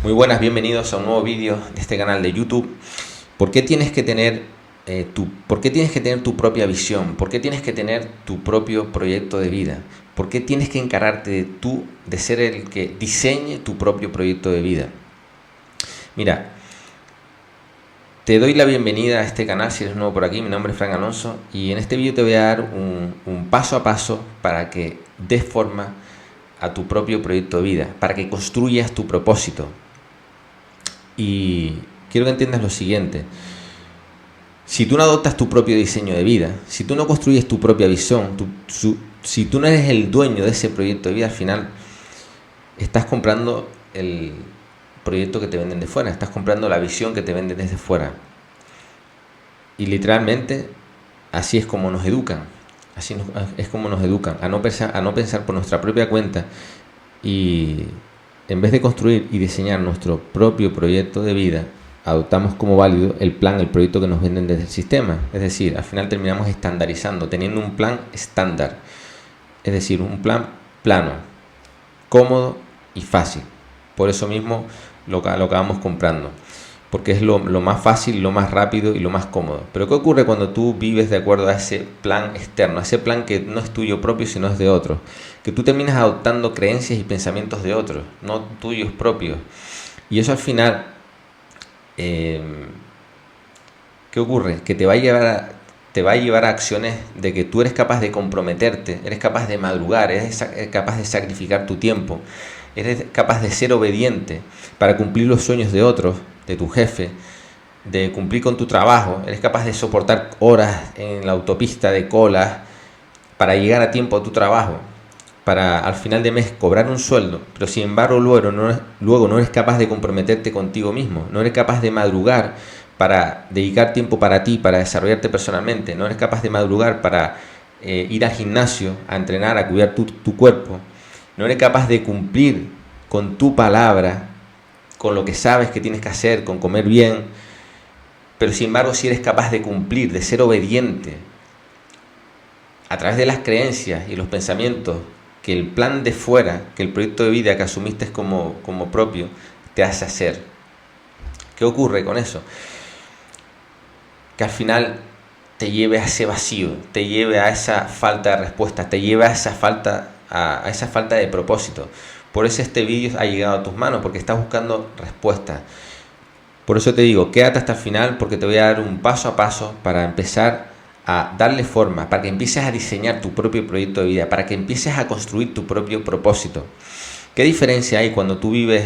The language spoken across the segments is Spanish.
Muy buenas, bienvenidos a un nuevo vídeo de este canal de YouTube. ¿Por qué tienes que tener tu propia visión? ¿Por qué tienes que tener tu propio proyecto de vida? ¿Por qué tienes que encararte de ser el que diseñe tu propio proyecto de vida? Mira, te doy la bienvenida a este canal si eres nuevo por aquí. Mi nombre es Frank Alonso y en este vídeo te voy a dar un paso a paso para que des forma a tu propio proyecto de vida, para que construyas tu propósito. Y quiero que entiendas lo siguiente: si tú no adoptas tu propio diseño de vida, si tú no construyes tu propia visión, si tú no eres el dueño de ese proyecto de vida, al final estás comprando el proyecto que te venden de fuera, estás comprando la visión que te venden desde fuera. Y literalmente así es como nos educan, es como nos educan a no pensar por nuestra propia cuenta, y en vez de construir y diseñar nuestro propio proyecto de vida, adoptamos como válido el proyecto que nos venden desde el sistema. Es decir, al final terminamos estandarizando, teniendo un plan estándar. Es decir, un plan plano, cómodo y fácil. Por eso mismo lo acabamos comprando, porque es lo más fácil, lo más rápido y lo más cómodo. Pero ¿qué ocurre cuando tú vives de acuerdo a ese plan externo, a ese plan que no es tuyo propio, sino es de otros? Que tú terminas adoptando creencias y pensamientos de otros, no tuyos propios. Y eso al final, ¿qué ocurre? Que te va a llevar a acciones de que tú eres capaz de comprometerte, eres capaz de madrugar, eres capaz de sacrificar tu tiempo, eres capaz de ser obediente para cumplir los sueños de otros, de tu jefe, de cumplir con tu trabajo. Eres capaz de soportar horas en la autopista de colas para llegar a tiempo a tu trabajo, para al final de mes cobrar un sueldo, pero sin embargo luego no eres capaz de comprometerte contigo mismo, no eres capaz de madrugar para dedicar tiempo para ti, para desarrollarte personalmente, no eres capaz de madrugar para ir al gimnasio, a entrenar, a cuidar tu cuerpo, no eres capaz de cumplir con tu palabra, con lo que sabes que tienes que hacer, con comer bien, pero sin embargo si eres capaz de cumplir, de ser obediente a través de las creencias y los pensamientos que el plan de fuera, que el proyecto de vida que asumiste como propio, te hace hacer. ¿Qué ocurre con eso? Que al final te lleve a ese vacío, te lleve a esa falta de respuesta, te lleve a esa falta de propósito. Por eso este vídeo ha llegado a tus manos, porque estás buscando respuestas. Por eso te digo, quédate hasta el final, porque te voy a dar un paso a paso para empezar a darle forma, para que empieces a diseñar tu propio proyecto de vida, para que empieces a construir tu propio propósito. ¿Qué diferencia hay cuando tú vives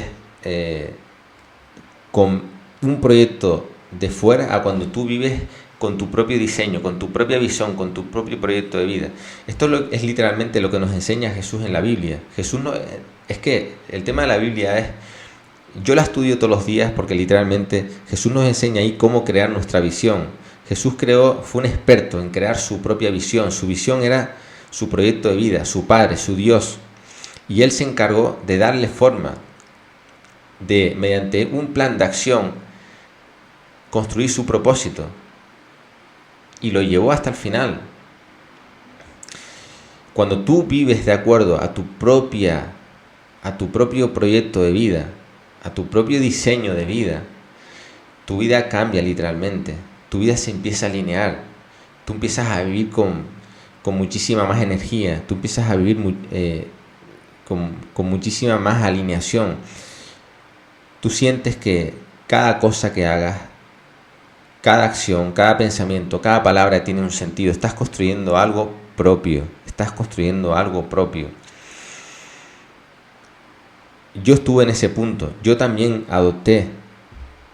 con un proyecto de fuera a cuando tú vives con tu propio diseño, con tu propia visión, con tu propio proyecto de vida? Esto es literalmente lo que nos enseña Jesús en la Biblia. Es que el tema de la Biblia es... Yo la estudio todos los días porque literalmente Jesús nos enseña ahí cómo crear nuestra visión. Jesús fue un experto en crear su propia visión. Su visión era su proyecto de vida, su Padre, su Dios. Y Él se encargó de darle forma, de, mediante un plan de acción, construir su propósito. Y lo llevó hasta el final. Cuando tú vives de acuerdo a tu propio proyecto de vida, a tu propio diseño de vida, tu vida cambia literalmente. Tu vida se empieza a alinear. Tú empiezas a vivir con muchísima más energía. Tú empiezas a vivir con muchísima más alineación. Tú sientes que cada cosa que hagas, cada acción, cada pensamiento, cada palabra tiene un sentido. Estás construyendo algo propio. Estás construyendo algo propio. Yo estuve en ese punto. Yo también adopté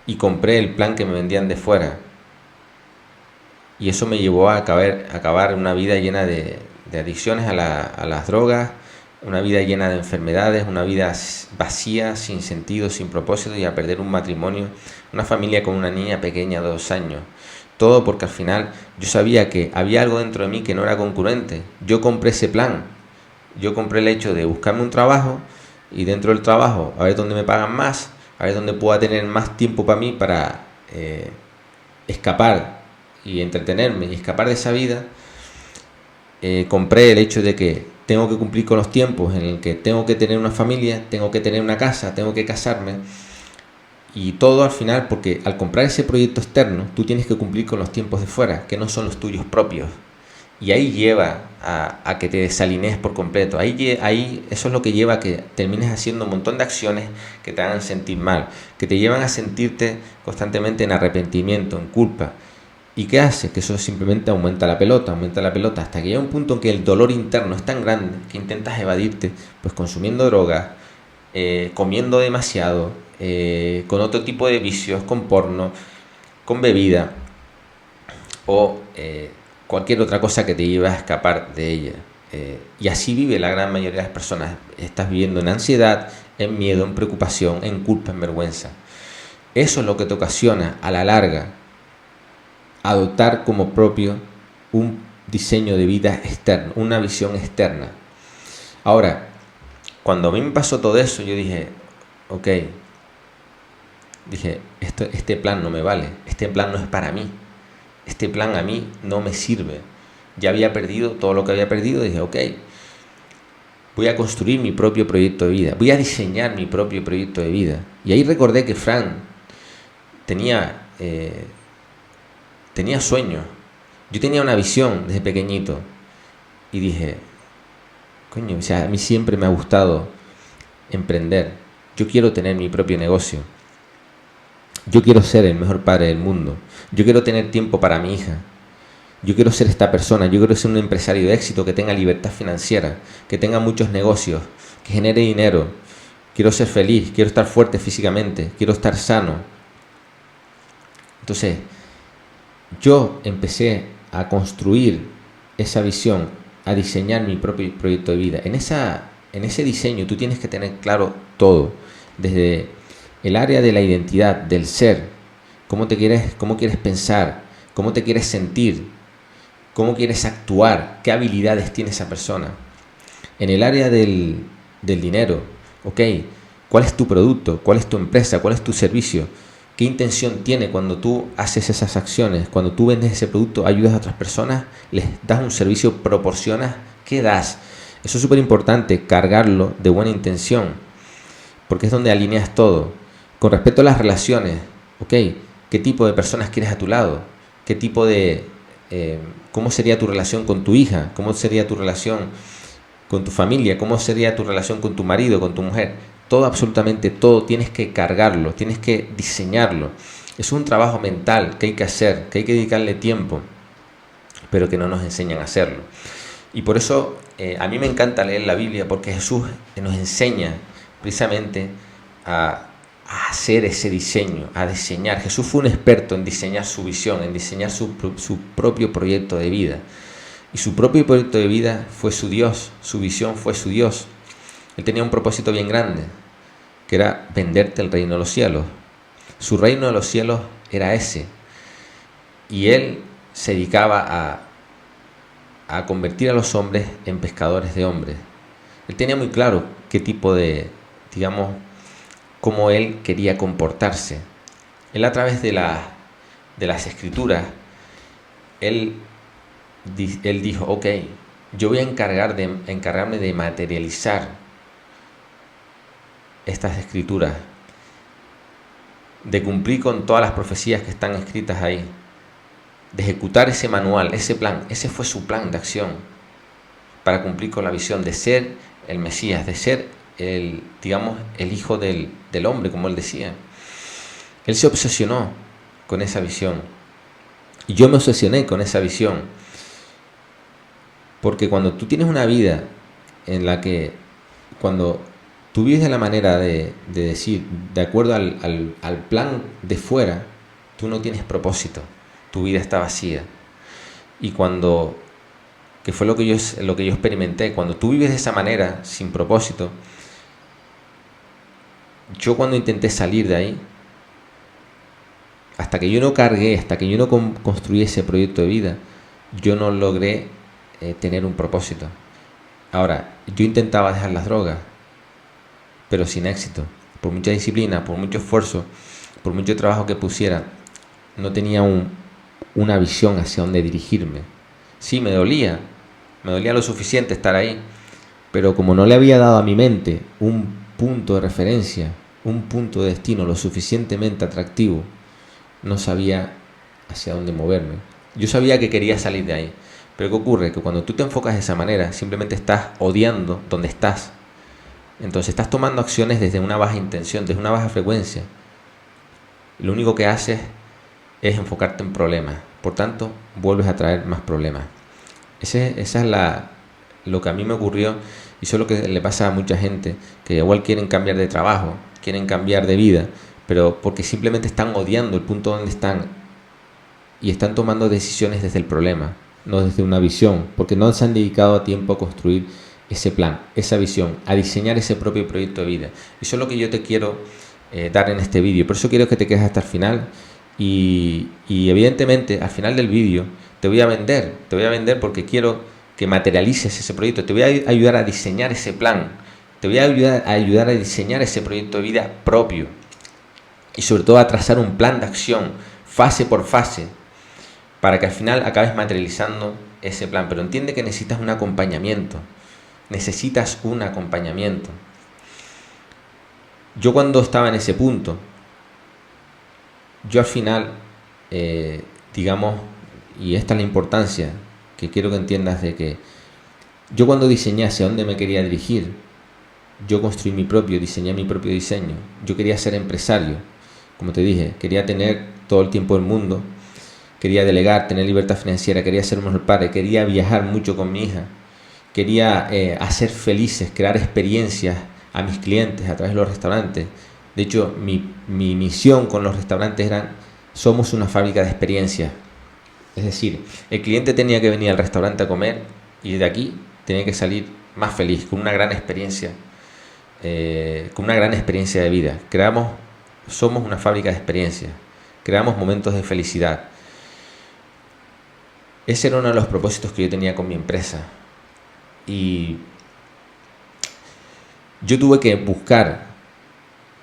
y compré el plan que me vendían de fuera. Y eso me llevó a acabar una vida llena de adicciones a las drogas, una vida llena de enfermedades, una vida vacía, sin sentido, sin propósito, y a perder un matrimonio, una familia con una niña pequeña de 2 años. Todo porque al final yo sabía que había algo dentro de mí que no era congruente. Yo compré ese plan. Yo compré el hecho de buscarme un trabajo y dentro del trabajo a ver dónde me pagan más, a ver dónde pueda tener más tiempo para mí, para escapar y entretenerme y escapar de esa vida. Compré el hecho de que tengo que cumplir con los tiempos en el que tengo que tener una familia, tengo que tener una casa, tengo que casarme, Y todo al final, porque al comprar ese proyecto externo, tú tienes que cumplir con los tiempos de fuera, que no son los tuyos propios. Y ahí lleva a que te desalinees por completo. Ahí eso es lo que lleva a que termines haciendo un montón de acciones que te hagan sentir mal, que te llevan a sentirte constantemente en arrepentimiento, en culpa. ¿Y qué hace? Que eso simplemente aumenta la pelota, hasta que llega un punto en que el dolor interno es tan grande que intentas evadirte, pues consumiendo drogas, comiendo demasiado, con otro tipo de vicios, con porno, con bebida o cualquier otra cosa que te lleve a escapar de ella. Y así vive la gran mayoría de las personas. Estás viviendo en ansiedad, en miedo, en preocupación, en culpa, en vergüenza. Eso es lo que te ocasiona a la larga adoptar como propio un diseño de vida externo, una visión externa. Ahora, cuando a mí me pasó todo eso, yo dije, ok, este plan no me vale, este plan no es para mí, este plan a mí no me sirve. Ya había perdido todo lo que había perdido, dije, ok, voy a construir mi propio proyecto de vida, voy a diseñar mi propio proyecto de vida. Y ahí recordé que Fran tenía sueños, yo tenía una visión desde pequeñito y dije, coño, o sea, a mí siempre me ha gustado emprender, yo quiero tener mi propio negocio, yo quiero ser el mejor padre del mundo, yo quiero tener tiempo para mi hija, yo quiero ser esta persona, yo quiero ser un empresario de éxito que tenga libertad financiera, que tenga muchos negocios, que genere dinero, quiero ser feliz, quiero estar fuerte físicamente, quiero estar sano. Entonces, yo empecé a construir esa visión, a diseñar mi propio proyecto de vida. En ese diseño tú tienes que tener claro todo, desde el área de la identidad, del ser, cómo quieres pensar, cómo te quieres sentir, cómo quieres actuar, qué habilidades tiene esa persona. En el área del dinero, ok, ¿cuál es tu producto? ¿Cuál es tu empresa? ¿Cuál es tu servicio? ¿Qué intención tiene cuando tú haces esas acciones? Cuando tú vendes ese producto, ayudas a otras personas, les das un servicio, proporcionas, ¿qué das? Eso es súper importante, cargarlo de buena intención, porque es donde alineas todo. Con respecto a las relaciones, ok, ¿qué tipo de personas quieres a tu lado? ¿Qué tipo de... ¿Cómo sería tu relación con tu hija? ¿Cómo sería tu relación con tu familia? ¿Cómo sería tu relación con tu marido, con tu mujer? Todo, absolutamente todo, tienes que cargarlo, tienes que diseñarlo. Es un trabajo mental que hay que hacer, que hay que dedicarle tiempo, pero que no nos enseñan a hacerlo. Y por eso a mí me encanta leer la Biblia, porque Jesús nos enseña precisamente a hacer ese diseño, a diseñar. Jesús fue un experto en diseñar su visión, en diseñar su propio proyecto de vida. Y su propio proyecto de vida fue su Dios, su visión fue su Dios. Él tenía un propósito bien grande, que era venderte el reino de los cielos. Su reino de los cielos era ese. Y él se dedicaba a convertir a los hombres en pescadores de hombres. Él tenía muy claro qué tipo de, digamos, cómo él quería comportarse. Él, a través de las escrituras, él dijo, ok, yo voy a encargarme de materializar estas escrituras, de cumplir con todas las profecías que están escritas ahí, de ejecutar ese manual, ese plan. Ese fue su plan de acción para cumplir con la visión de ser el Mesías, de ser el hijo del hombre, como él decía. Él se obsesionó con esa visión y yo me obsesioné con esa visión, porque cuando tú tienes una vida en la que, cuando tú vives de la manera de decir, de acuerdo al plan de fuera, tú no tienes propósito, tu vida está vacía. Y que fue lo que yo experimenté, cuando tú vives de esa manera, sin propósito, yo cuando intenté salir de ahí, hasta que yo no cargué, hasta que yo no construí ese proyecto de vida, yo no logré tener un propósito. Ahora, yo intentaba dejar las drogas, pero sin éxito. Por mucha disciplina, por mucho esfuerzo, por mucho trabajo que pusiera, no tenía una visión hacia dónde dirigirme. Sí, me dolía lo suficiente estar ahí, pero como no le había dado a mi mente un punto de referencia, un punto de destino lo suficientemente atractivo, no sabía hacia dónde moverme. Yo sabía que quería salir de ahí. Pero ¿qué ocurre? Que cuando tú te enfocas de esa manera, simplemente estás odiando donde estás. Entonces estás tomando acciones desde una baja intención, desde una baja frecuencia. Lo único que haces es enfocarte en problemas. Por tanto, vuelves a traer más problemas. Esa es lo que a mí me ocurrió, y eso es lo que le pasa a mucha gente, que igual quieren cambiar de trabajo, quieren cambiar de vida, pero porque simplemente están odiando el punto donde están y están tomando decisiones desde el problema, no desde una visión, porque no se han dedicado a tiempo a construir ese plan, esa visión, a diseñar ese propio proyecto de vida. Eso es lo que yo te quiero dar en este vídeo. Por eso quiero que te quedes hasta el final y evidentemente al final del vídeo te voy a vender porque quiero que materialices ese proyecto, te voy a ayudar a diseñar ese plan, te voy a ayudar a diseñar ese proyecto de vida propio y sobre todo a trazar un plan de acción fase por fase para que al final acabes materializando ese plan. Pero entiende que necesitas un acompañamiento. Yo cuando estaba en ese punto, yo al final, digamos, y esta es la importancia que quiero que entiendas de que yo cuando diseñé hacia dónde me quería dirigir, yo diseñé mi propio diseño. Yo quería ser empresario, como te dije, quería tener todo el tiempo del mundo, quería delegar, tener libertad financiera, quería ser un mejor padre, quería viajar mucho con mi hija, quería hacer felices, crear experiencias a mis clientes a través de los restaurantes. De hecho, mi misión con los restaurantes somos una fábrica de experiencias. Es decir, el cliente tenía que venir al restaurante a comer y de aquí tenía que salir más feliz, con una gran experiencia, de vida. Somos una fábrica de experiencias, creamos momentos de felicidad. Ese era uno de los propósitos que yo tenía con mi empresa. Y yo tuve que buscar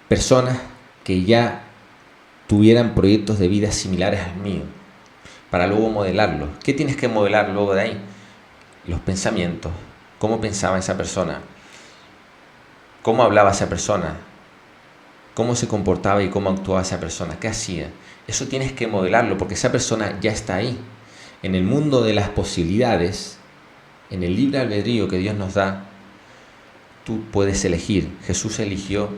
personas que ya tuvieran proyectos de vida similares al mío, para luego modelarlos. ¿Qué tienes que modelar luego de ahí? Los pensamientos, cómo pensaba esa persona, cómo hablaba esa persona, cómo se comportaba y cómo actuaba esa persona, qué hacía. Eso tienes que modelarlo porque esa persona ya está ahí. En el mundo de las posibilidades, en el libre albedrío que Dios nos da, tú puedes elegir. Jesús eligió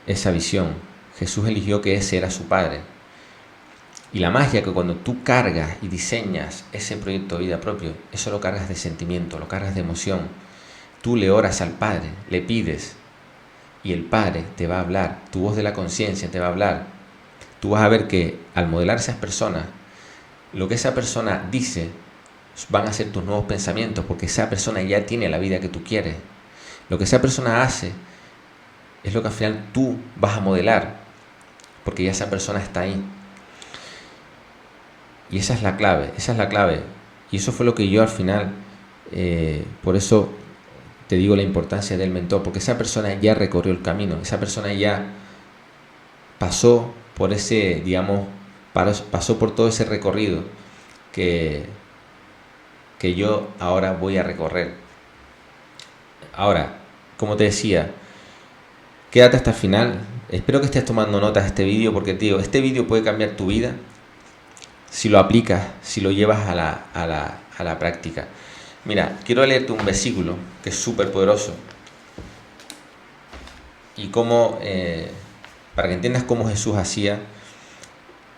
esa visión. Jesús eligió que ese era su Padre. Y la magia que cuando tú cargas y diseñas ese proyecto de vida propio, eso lo cargas de sentimiento, lo cargas de emoción. Tú le oras al Padre, le pides, y el Padre te va a hablar. Tu voz de la conciencia te va a hablar. Tú vas a ver que al modelar esas personas, lo que esa persona dice van a ser tus nuevos pensamientos, porque esa persona ya tiene la vida que tú quieres. Lo que esa persona hace es lo que al final tú vas a modelar, porque ya esa persona está ahí. Y esa es la clave. Y eso fue lo que yo al final, por eso te digo la importancia del mentor, porque esa persona ya recorrió el camino, esa persona ya pasó por ese, digamos, pasó por todo ese recorrido que yo ahora voy a recorrer. Ahora, como te decía, quédate hasta el final. Espero que estés tomando notas de este vídeo, porque tío, este vídeo puede cambiar tu vida si lo aplicas, si lo llevas a la práctica. Mira, quiero leerte un versículo que es súper poderoso y cómo, para que entiendas cómo Jesús hacía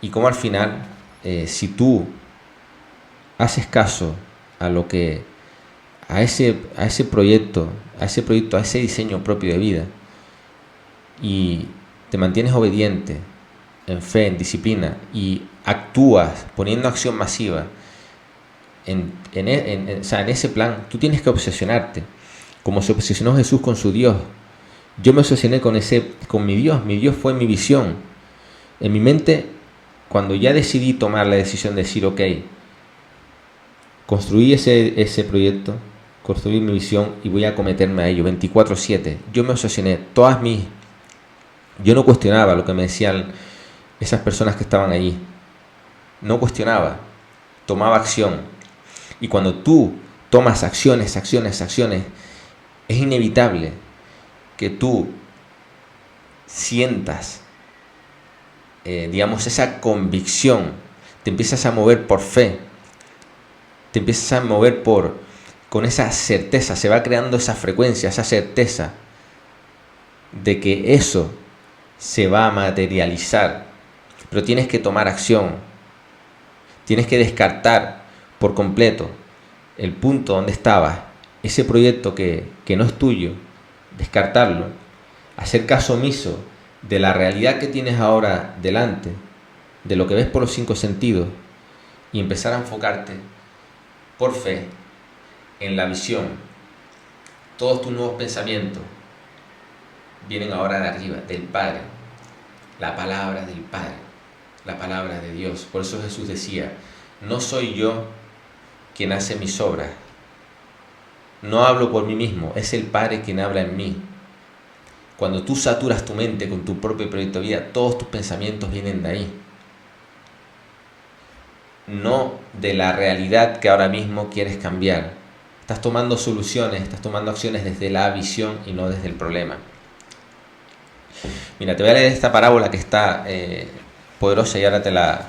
y cómo al final, si tú haces caso a ese proyecto, a ese diseño propio de vida y te mantienes obediente, en fe, en disciplina y actúas poniendo acción masiva en ese plan, tú tienes que obsesionarte como se obsesionó Jesús con su Dios. Yo me obsesioné con mi Dios fue mi visión. En mi mente, cuando ya decidí tomar la decisión de decir, ok, construí ese proyecto, construí mi visión y voy a cometerme a ello 24/7. Yo me obsesioné, yo no cuestionaba lo que me decían esas personas que estaban allí. No cuestionaba, tomaba acción. Y cuando tú tomas acciones, es inevitable que tú sientas, digamos, esa convicción, te empiezas a mover por fe, te empiezas a mover con esa certeza, se va creando esa frecuencia, esa certeza de que eso se va a materializar, pero tienes que tomar acción, tienes que descartar por completo el punto donde estabas, ese proyecto que no es tuyo, descartarlo, hacer caso omiso de la realidad que tienes ahora delante, de lo que ves por los 5 sentidos, y empezar a enfocarte por fe en la visión. Todos tus nuevos pensamientos vienen ahora de arriba, del Padre, la palabra del Padre, la palabra de Dios. Por eso Jesús decía, no soy yo quien hace mis obras, no hablo por mí mismo, es el Padre quien habla en mí. Cuando tú saturas tu mente con tu propio proyecto de vida, todos tus pensamientos vienen de ahí, no de la realidad que ahora mismo quieres cambiar. Estás tomando soluciones, estás tomando acciones desde la visión y no desde el problema. Mira, te voy a leer esta parábola que está poderosa y ahora te la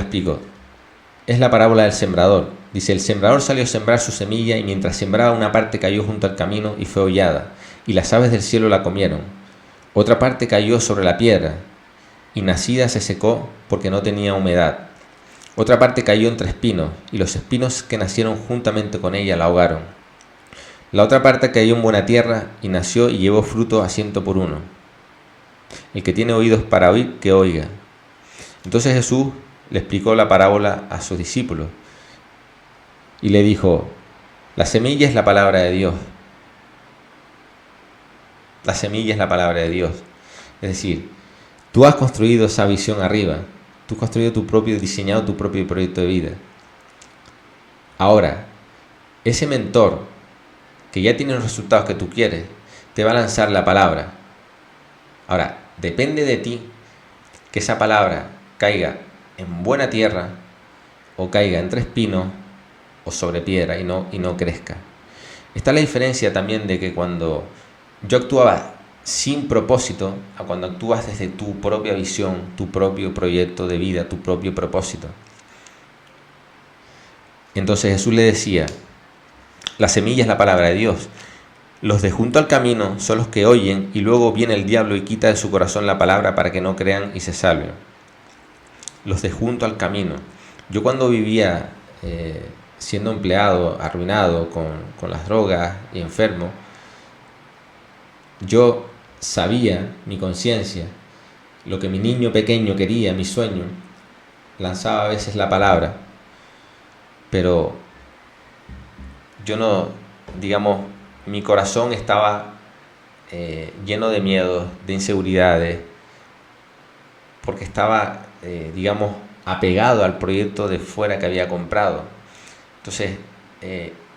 explico. Es la parábola del sembrador. Dice, el sembrador salió a sembrar su semilla y mientras sembraba una parte cayó junto al camino y fue hollada, y las aves del cielo la comieron. Otra parte cayó sobre la piedra y nacida se secó porque no tenía humedad. Otra parte cayó entre espinos y los espinos que nacieron juntamente con ella la ahogaron. La otra parte cayó en buena tierra y nació y llevó fruto a 100 por uno. El que tiene oídos para oír, que oiga. Entonces Jesús le explicó la parábola a sus discípulos y le dijo, la semilla es la palabra de Dios. La semilla es la palabra de Dios. Es decir, tú has construido esa visión arriba, tú has construido diseñado tu propio proyecto de vida. Ahora, ese mentor que ya tiene los resultados que tú quieres, te va a lanzar la palabra. Ahora, depende de ti que esa palabra caiga en buena tierra o caiga entre espinos o sobre piedra y no crezca. Está la diferencia también de que cuando yo actuaba sin propósito a cuando actúas desde tu propia visión, tu propio proyecto de vida, tu propio propósito. Entonces Jesús le decía, la semilla es la palabra de Dios. Los de junto al camino son los que oyen y luego viene el diablo y quita de su corazón la palabra para que no crean y se salven. Los de junto al camino. Yo cuando vivía siendo empleado, arruinado con las drogas y enfermo, yo sabía, mi conciencia, lo que mi niño pequeño quería, mi sueño, lanzaba a veces la palabra, pero yo no, digamos, mi corazón estaba lleno de miedos, de inseguridades, porque estaba, digamos, apegado al proyecto de fuera que había comprado. Entonces,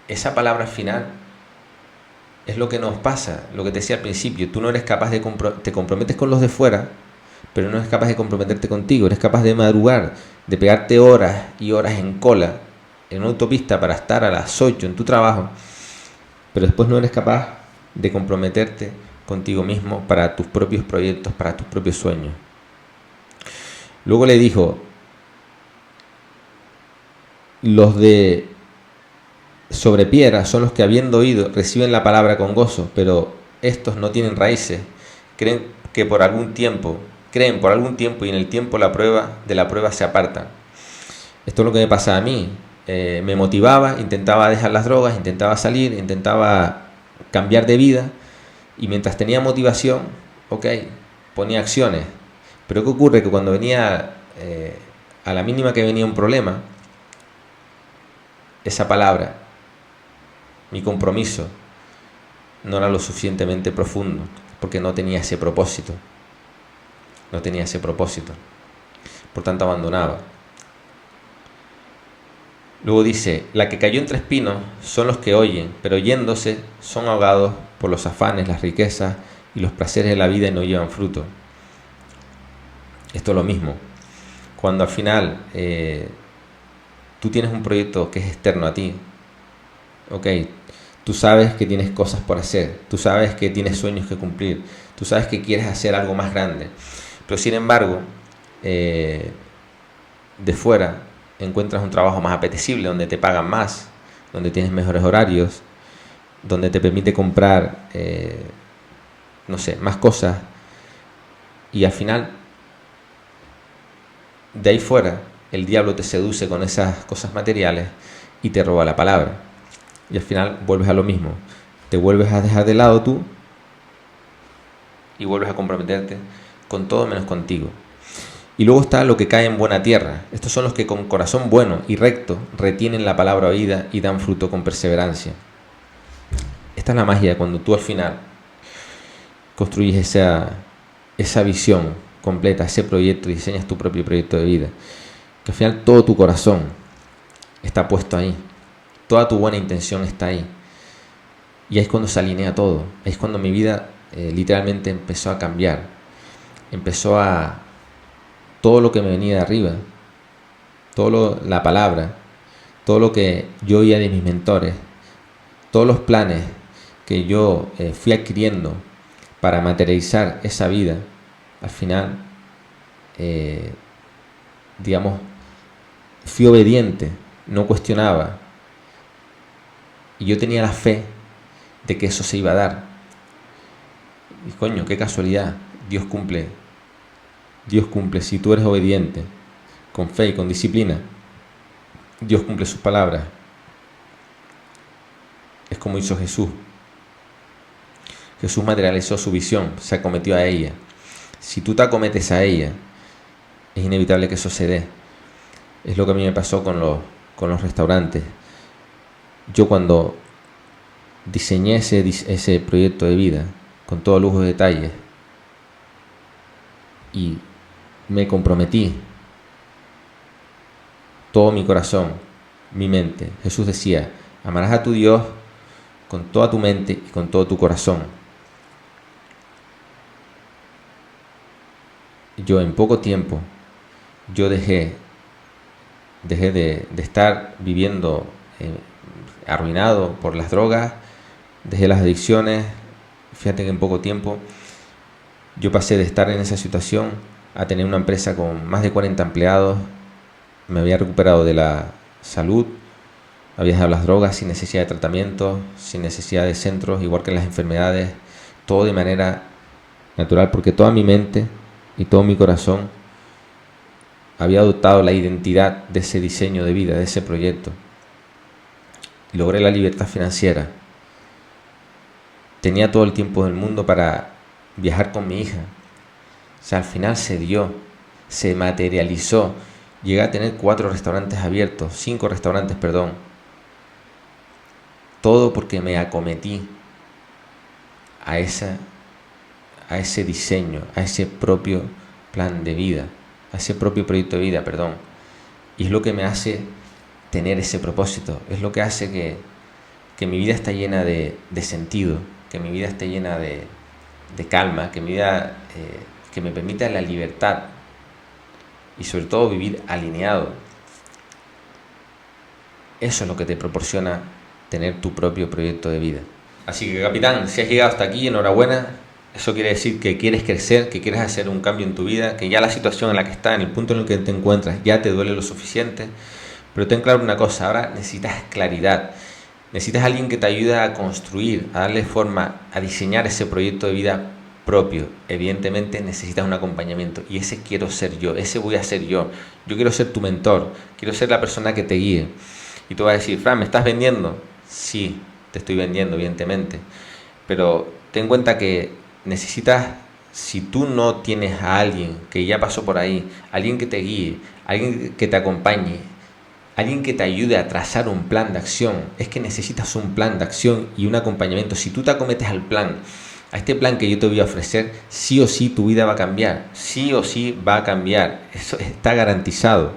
esa palabra final es lo que nos pasa, lo que te decía al principio. Tú no eres capaz te comprometes con los de fuera, pero no eres capaz de comprometerte contigo. Eres capaz de madrugar, de pegarte horas y horas en cola, en una autopista para estar a las 8 en tu trabajo, pero después no eres capaz de comprometerte contigo mismo para tus propios proyectos, para tus propios sueños. Luego le dijo, los de sobre piedra son los que habiendo oído reciben la palabra con gozo, pero estos no tienen raíces, creen por algún tiempo y en el tiempo de la prueba se apartan. Esto es lo que me pasa a mí. Me motivaba, intentaba dejar las drogas, intentaba salir, intentaba cambiar de vida y mientras tenía motivación, ponía acciones. Pero ¿qué ocurre? Que cuando venía, a la mínima que venía un problema, esa palabra, mi compromiso, no era lo suficientemente profundo porque no tenía ese propósito. Por tanto abandonaba. Luego dice, la que cayó entre espinos son los que oyen, pero oyéndose son ahogados por los afanes, las riquezas y los placeres de la vida y no llevan fruto. Esto es lo mismo. Cuando al final tú tienes un proyecto que es externo a ti, Tú sabes que tienes cosas por hacer, tú sabes que tienes sueños que cumplir, tú sabes que quieres hacer algo más grande. Pero sin embargo, de fuera encuentras un trabajo más apetecible, donde te pagan más, donde tienes mejores horarios, donde te permite comprar, no sé, más cosas. Y al final, de ahí fuera, el diablo te seduce con esas cosas materiales y te roba la palabra. Y al final vuelves a lo mismo. Te vuelves a dejar de lado tú y vuelves a comprometerte con todo menos contigo. Y luego está lo que cae en buena tierra. Estos son los que con corazón bueno y recto retienen la palabra oída y dan fruto con perseverancia. Esta es la magia cuando tú al final construyes esa visión completa, ese proyecto, diseñas tu propio proyecto de vida. Que al final todo tu corazón está puesto ahí. Toda tu buena intención está ahí. Y ahí es cuando se alinea todo. Ahí es cuando mi vida literalmente empezó a cambiar. Empezó a... Todo lo que me venía de arriba, la palabra, todo lo que yo oía de mis mentores, todos los planes que yo fui adquiriendo para materializar esa vida, al final, digamos, fui obediente, no cuestionaba. Y yo tenía la fe de que eso se iba a dar. Y coño, qué casualidad, Dios cumple. Dios cumple, si tú eres obediente, con fe y con disciplina, Dios cumple sus palabras. Es como hizo Jesús. Jesús materializó su visión, se acometió a ella. Si tú te acometes a ella, es inevitable que eso se dé. Es lo que a mí me pasó con los restaurantes. Yo cuando diseñé ese proyecto de vida, con todo lujo de detalles, y me comprometí, todo mi corazón, mi mente. Jesús decía, amarás a tu Dios con toda tu mente y con todo tu corazón. Yo en poco tiempo, yo dejé de estar viviendo arruinado por las drogas, dejé las adicciones. Fíjate que en poco tiempo yo pasé de estar en esa situación a tener una empresa con más de 40 empleados, me había recuperado de la salud, había dejado las drogas sin necesidad de tratamiento, sin necesidad de centros, igual que las enfermedades, todo de manera natural, porque toda mi mente y todo mi corazón había adoptado la identidad de ese diseño de vida, de ese proyecto. Y logré la libertad financiera. Tenía todo el tiempo del mundo para viajar con mi hija. O sea, al final se dio, se materializó. Llegué a tener 5 restaurantes abiertos. Todo porque me acometí a ese diseño, a ese propio plan de vida, a ese propio proyecto de vida, Y es lo que me hace tener ese propósito, es lo que hace que mi vida esté llena de sentido, que mi vida esté llena de calma, que mi vida que me permita la libertad y sobre todo vivir alineado. Eso es lo que te proporciona tener tu propio proyecto de vida. Así que, capitán, si has llegado hasta aquí, enhorabuena. Eso quiere decir que quieres crecer, que quieres hacer un cambio en tu vida, que ya la situación en la que estás, en el punto en el que te encuentras, ya te duele lo suficiente. Pero ten claro una cosa, ahora necesitas claridad. Necesitas a alguien que te ayude a construir, a darle forma, a diseñar ese proyecto de vida propio. Evidentemente necesitas un acompañamiento y ese quiero ser yo, ese voy a ser yo. Yo quiero ser tu mentor, quiero ser la persona que te guíe. Y tú vas a decir, Fran, ¿me estás vendiendo? Sí, te estoy vendiendo, evidentemente. Pero ten en cuenta que necesitas, si tú no tienes a alguien que ya pasó por ahí, alguien que te guíe, alguien que te acompañe, alguien que te ayude a trazar un plan de acción, es que necesitas un plan de acción y un acompañamiento. Si tú te acometes al plan, a este plan que yo te voy a ofrecer, sí o sí tu vida va a cambiar, sí o sí va a cambiar, eso está garantizado.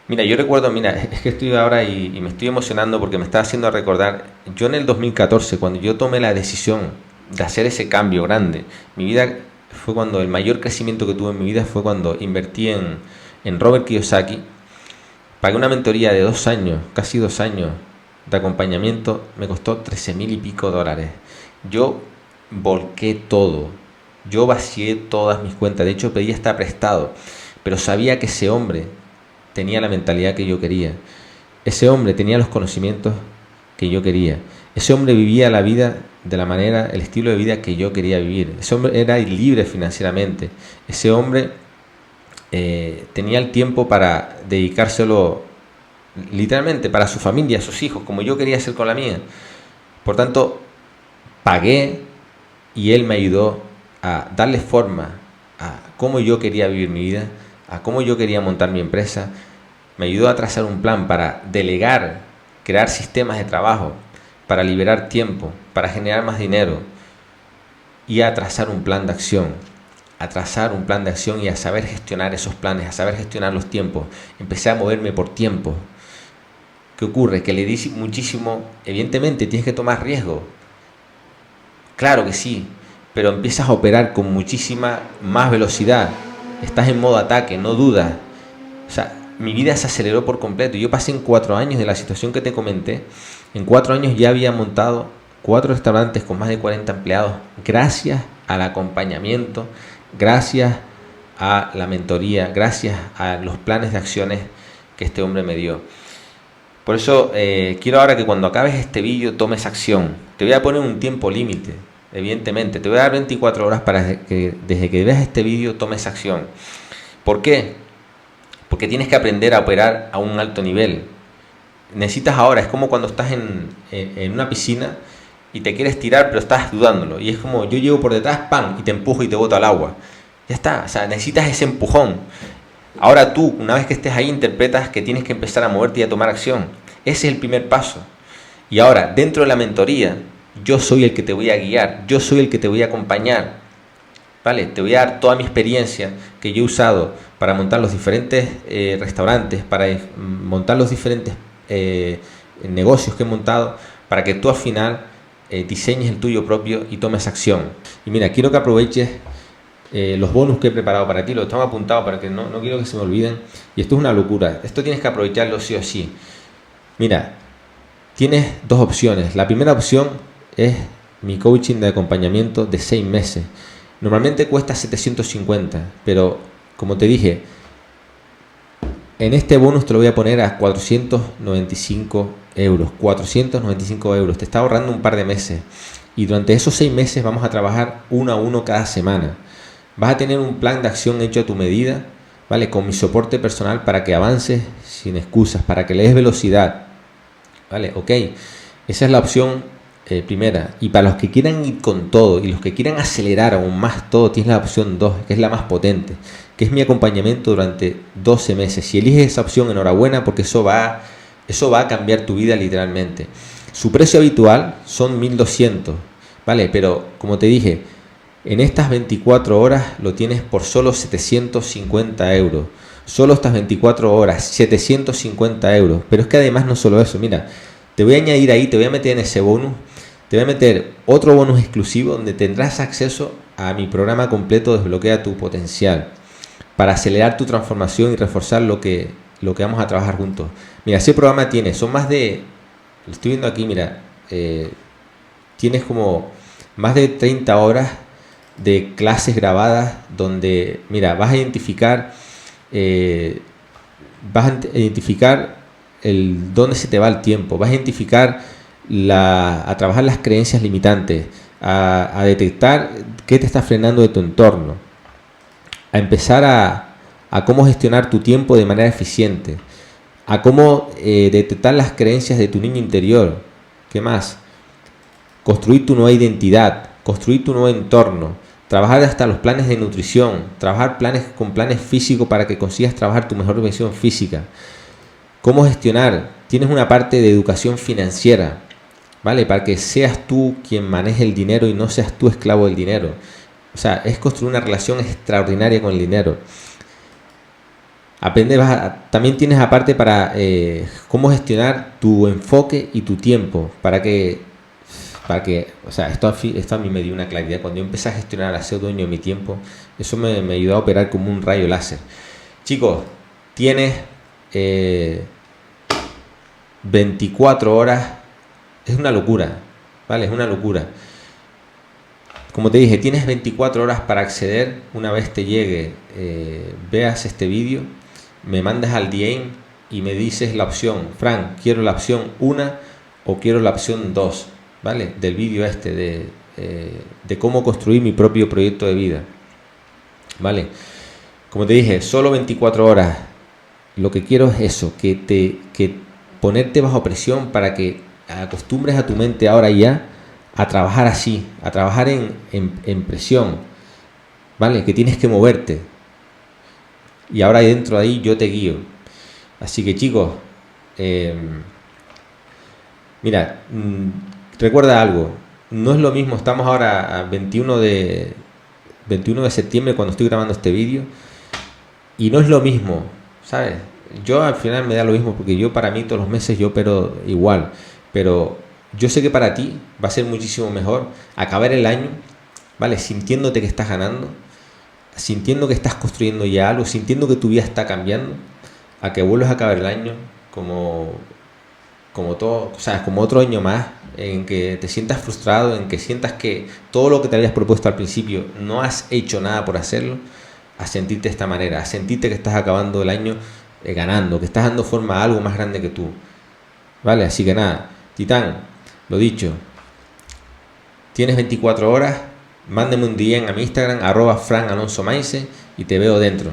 Mira, yo recuerdo, es que estoy ahora y me estoy emocionando porque me está haciendo recordar, yo en el 2014, cuando yo tomé la decisión de hacer ese cambio grande, mi vida fue cuando el mayor crecimiento que tuve en mi vida fue cuando invertí en Robert Kiyosaki. Pagué una mentoría de 2 años, casi 2 años, de acompañamiento me costó 13.000 y pico dólares. Yo volqué todo. Yo vacié todas mis cuentas. De hecho, pedí hasta prestado. Pero sabía que ese hombre tenía la mentalidad que yo quería. Ese hombre tenía los conocimientos que yo quería. Ese hombre vivía la vida de la manera, el estilo de vida que yo quería vivir. Ese hombre era libre financieramente. Ese hombre tenía el tiempo para dedicárselo literalmente para su familia, sus hijos, como yo quería hacer con la mía. Por tanto, pagué y él me ayudó a darle forma a cómo yo quería vivir mi vida, a cómo yo quería montar mi empresa. Me ayudó a trazar un plan para delegar, crear sistemas de trabajo, para liberar tiempo, para generar más dinero y a trazar un plan de acción. A trazar un plan de acción y a saber gestionar esos planes, a saber gestionar los tiempos. Empecé a moverme por tiempo. ¿Qué ocurre? Que le di muchísimo. Evidentemente tienes que tomar riesgo. Claro que sí, pero empiezas a operar con muchísima más velocidad. Estás en modo ataque, no dudas. O sea, mi vida se aceleró por completo. Yo pasé en 4 años de la situación que te comenté. En 4 años ya había montado 4 restaurantes con más de 40 empleados gracias al acompañamiento, gracias a la mentoría, gracias a los planes de acciones que este hombre me dio. Por eso quiero ahora que cuando acabes este vídeo tomes acción. Te voy a poner un tiempo límite, evidentemente. Te voy a dar 24 horas para que desde que veas este vídeo tomes acción. ¿Por qué? Porque tienes que aprender a operar a un alto nivel. Necesitas ahora, es como cuando estás en una piscina y te quieres tirar pero estás dudándolo. Y es como yo llego por detrás, ¡pam!, y te empujo y te boto al agua. Ya está, o sea, necesitas ese empujón. Ahora tú, una vez que estés ahí, interpretas que tienes que empezar a moverte y a tomar acción. Ese es el primer paso. Y ahora, dentro de la mentoría, yo soy el que te voy a guiar, yo soy el que te voy a acompañar. ¿Vale? Te voy a dar toda mi experiencia que yo he usado para montar los diferentes restaurantes, para montar los diferentes negocios que he montado, para que tú al final diseñes el tuyo propio y tomes acción. Y mira, quiero que aproveches los bonus que he preparado para ti, los tengo apuntados para que no quiero que se me olviden. Y esto es una locura, esto tienes que aprovecharlo sí o sí. Mira, tienes 2 opciones. La primera opción es mi coaching de acompañamiento de 6 meses. Normalmente cuesta 750, pero como te dije, en este bonus te lo voy a poner a 495 euros. 495 euros. Te está ahorrando un par de meses. Y durante esos 6 meses vamos a trabajar 1 a 1 cada semana. Vas a tener un plan de acción hecho a tu medida, ¿vale? Con mi soporte personal para que avances sin excusas, para que le des velocidad, ¿vale? Ok, esa es la opción primera. Y para los que quieran ir con todo y los que quieran acelerar aún más todo, tienes la opción 2, que es la más potente, que es mi acompañamiento durante 12 meses. Si eliges esa opción, enhorabuena, porque eso va a cambiar tu vida literalmente. Su precio habitual son 1.200, ¿vale? Pero como te dije, en estas 24 horas lo tienes por solo 750 euros. Solo estas 24 horas, 750 euros. Pero es que además no solo eso, mira, te voy a añadir ahí, te voy a meter en ese bonus, te voy a meter otro bonus exclusivo donde tendrás acceso a mi programa completo Desbloquea tu Potencial, para acelerar tu transformación y reforzar lo que vamos a trabajar juntos. Mira, ese programa tiene, son más de, lo estoy viendo aquí, mira, tienes como más de 30 horas de clases grabadas donde, mira, vas a identificar dónde se te va el tiempo, vas a identificar a trabajar las creencias limitantes, a detectar qué te está frenando de tu entorno, a empezar a cómo gestionar tu tiempo de manera eficiente, a cómo detectar las creencias de tu niño interior. ¿Qué más? Construir tu nueva identidad, construir tu nuevo entorno, trabajar hasta los planes de nutrición, trabajar con planes físicos para que consigas trabajar tu mejor versión física. Cómo gestionar, tienes una parte de educación financiera, ¿vale? Para que seas tú quien maneje el dinero y no seas tú esclavo del dinero. O sea, es construir una relación extraordinaria con el dinero. También tienes aparte para cómo gestionar tu enfoque y tu tiempo, para que, o sea, esto a mí me dio una claridad. Cuando yo empecé a gestionar, a ser dueño de mi tiempo, eso me ayudó a operar como un rayo láser. Chicos, tienes 24 horas Es una locura, ¿vale? Es una locura. Como te dije, tienes 24 horas para acceder. Una vez te llegue, veas este vídeo, me mandas al DM y me dices la opción, Fran, quiero la opción 1 o quiero la opción 2, ¿vale? Del vídeo este de cómo construir mi propio proyecto de vida, ¿vale? Como te dije, solo 24 horas. Lo que quiero es eso, que ponerte bajo presión para que acostumbres a tu mente ahora ya a trabajar así, a trabajar en presión, ¿vale? Que tienes que moverte. Y ahora dentro de ahí yo te guío. Así que chicos, mira, recuerda algo, no es lo mismo, estamos ahora a 21 de septiembre cuando estoy grabando este vídeo, y no es lo mismo, ¿sabes? Yo al final me da lo mismo porque yo para mí todos los meses yo opero igual, pero yo sé que para ti va a ser muchísimo mejor acabar el año, ¿vale? Sintiéndote que estás ganando, sintiendo que estás construyendo ya algo, sintiendo que tu vida está cambiando, a que vuelvas a acabar el año como todo, o sea, como otro año más en que te sientas frustrado, en que sientas que todo lo que te habías propuesto al principio no has hecho nada por hacerlo, a sentirte de esta manera, a sentirte que estás acabando el año ganando, que estás dando forma a algo más grande que tú, ¿vale? Así que nada, Titán, lo dicho, tienes 24 horas, mándame un DM a mi Instagram, @FranAlonsoMainse, y te veo dentro.